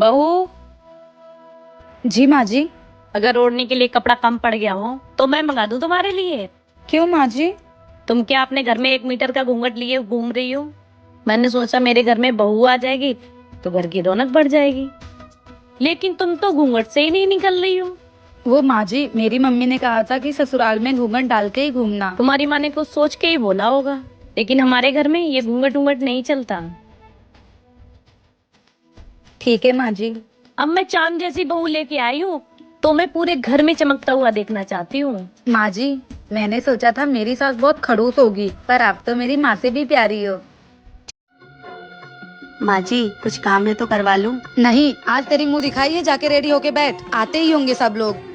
बहू, जी माँ जी। अगर ओढ़ने के लिए कपड़ा कम पड़ गया हो तो मैं मंगा दूं तुम्हारे लिए। क्यों माँ जी? तुम क्या अपने घर में 1 मीटर का घूंघट लिए घूम रही हो? मैंने सोचा मेरे घर में बहू आ जाएगी तो घर की रौनक बढ़ जाएगी, लेकिन तुम तो घूंघट से ही नहीं निकल रही हो। वो माँ जी, मेरी मम्मी ने कहा था कि ससुराल में घूंघट डाल के ही घूमना। तुम्हारी माँ ने कुछ सोच के ही बोला होगा, लेकिन हमारे घर में ये घूंघट घूंघट नहीं चलता। ठीक है माँ जी। अब मैं चांद जैसी बहू लेके आई हूँ तो मैं पूरे घर में चमकता हुआ देखना चाहती हूँ। माँ जी, मैंने सोचा था मेरी सास बहुत खड़ूस होगी, पर आप तो मेरी माँ से भी प्यारी हो। माँ जी, कुछ काम है तो करवा लूं? नहीं, आज तेरी मुंह दिखाई है, जाके रेडी होके बैठ, आते ही होंगे सब लोग।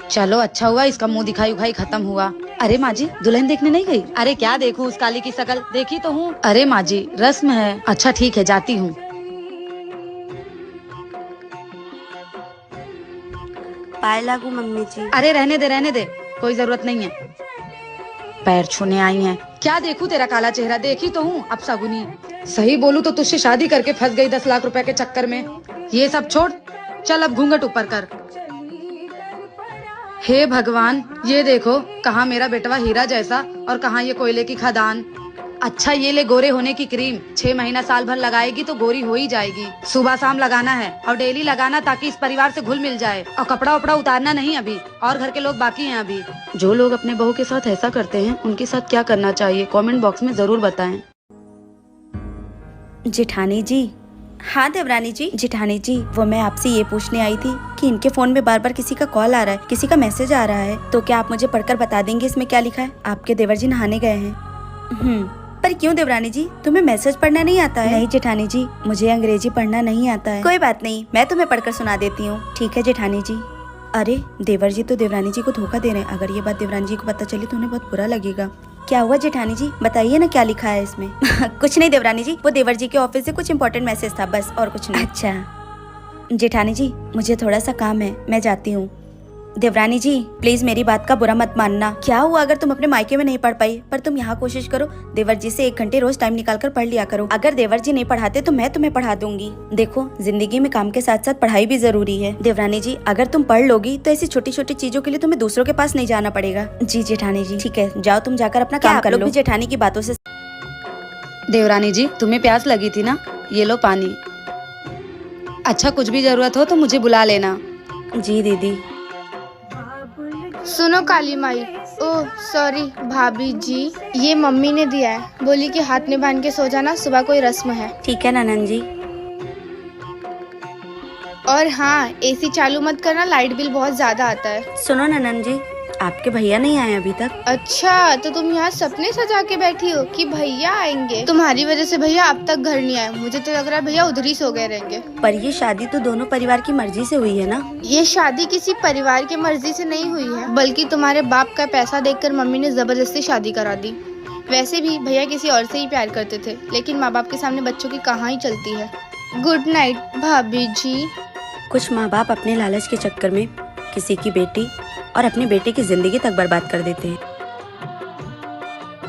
चलो अच्छा हुआ इसका मुंह दिखाई उखाई खत्म हुआ। अरे माँ जी, दुल्हन देखने नहीं गई? अरे क्या देखूं, उस काली की शकल देखी तो हूँ। अरे माँ जी, रस्म है। अच्छा ठीक है, जाती हूँ। पाए लागू मम्मी जी। अरे रहने दे, कोई जरूरत नहीं है। पैर छूने आई हैं। क्या देखूं तेरा काला चेहरा, देखी तो हूँ अब सगुनी। सही बोलूं तो तुझसे शादी करके फंस गई 10 लाख रुपए के चक्कर में। ये सब छोड़, चल अब घूंघट ऊपर कर। हे भगवान, ये देखो, कहाँ मेरा बेटवा हीरा जैसा और कहाँ ये कोयले की खदान। अच्छा ये ले गोरे होने की क्रीम, 6 महीना साल भर लगाएगी तो गोरी हो ही जाएगी। सुबह शाम लगाना है और डेली लगाना, ताकि इस परिवार से घुल मिल जाए। और कपड़ा उपड़ा उतारना नहीं अभी, और घर के लोग बाकी हैं अभी। जो लोग अपने बहू के साथ ऐसा करते हैं उनके साथ क्या करना चाहिए, कमेंट बॉक्स में जरूर बताएं। जेठानी जी। हाँ देवरानी जी। जेठानी जी, वो मैं आपसे ये पूछने आई थी कि इनके फोन में बार बार किसी का कॉल आ रहा है, किसी का मैसेज आ रहा है, तो क्या आप मुझे पढ़कर बता देंगे इसमें क्या लिखा है? आपके देवर जी नहाने गए हैं। पर क्यों देवरानी जी, तुम्हें मैसेज पढ़ना नहीं आता है? नहीं जेठानी जी, मुझे अंग्रेजी पढ़ना नहीं आता है। कोई बात नहीं, मैं तुम्हें पढ़कर सुना देती हूँ। ठीक है जेठानी जी। अरे देवर जी तो देवरानी जी को धोखा दे रहे हैं। अगर ये बात देवरानी जी को पता चली तो उन्हें बहुत बुरा लगेगा। क्या हुआ जेठानी जी, बताइए ना क्या लिखा है इसमें। कुछ नहीं देवरानी जी, वो देवर जी के ऑफिस से कुछ इम्पोर्टेंट मैसेज था, बस और कुछ नहीं। अच्छा जेठानी जी, मुझे थोड़ा सा काम है, मैं जाती हूँ। देवरानी जी प्लीज मेरी बात का बुरा मत मानना। क्या हुआ अगर तुम अपने मायके में नहीं पढ़ पाई, पर तुम यहाँ कोशिश करो, देवर जी से 1 घंटे रोज टाइम निकाल कर पढ़ लिया करो। अगर देवर जी नहीं पढ़ाते तो मैं तुम्हें पढ़ा दूंगी। देखो जिंदगी में काम के साथ साथ पढ़ाई भी जरूरी है। देवरानी जी अगर तुम पढ़ लोगी तो ऐसी छोटी छोटी चीजों के लिए तुम्हें दूसरों के पास नहीं जाना पड़ेगा। जी जेठानी जी। ठीक है, जाओ तुम जाकर अपना काम कर लो। जेठानी की बातों से। देवरानी जी, तुम्हें प्यास लगी थी ना, ये लो पानी। अच्छा कुछ भी जरूरत हो तो मुझे बुला लेना। जी दीदी। सुनो काली माई, ओह सॉरी भाभी जी, ये मम्मी ने दिया है, बोली कि हाथ में बांध के सो जाना, सुबह कोई रस्म है। ठीक है ननन जी। और हाँ, एसी चालू मत करना, लाइट बिल बहुत ज्यादा आता है। सुनो ननन जी, आपके भैया नहीं आए अभी तक? अच्छा तो तुम यहाँ सपने सजा के बैठी हो कि भैया आएंगे? तुम्हारी वजह से भैया अब तक घर नहीं आए, मुझे तो लग रहा है भैया उधर ही सो गए रहेंगे। पर ये शादी तो दोनों परिवार की मर्जी से हुई है ना? ये शादी किसी परिवार की मर्जी से नहीं हुई है, बल्कि तुम्हारे बाप का पैसा देखकर मम्मी ने जबरदस्ती शादी करा दी। वैसे भी भैया किसी और से ही प्यार करते थे, लेकिन माँ बाप के सामने बच्चों की कहाँ ही चलती है। गुड नाइट भाभी जी। कुछ माँ बाप अपने लालच के चक्कर में किसी की बेटी और अपने बेटे की जिंदगी तक बर्बाद कर देते हैं।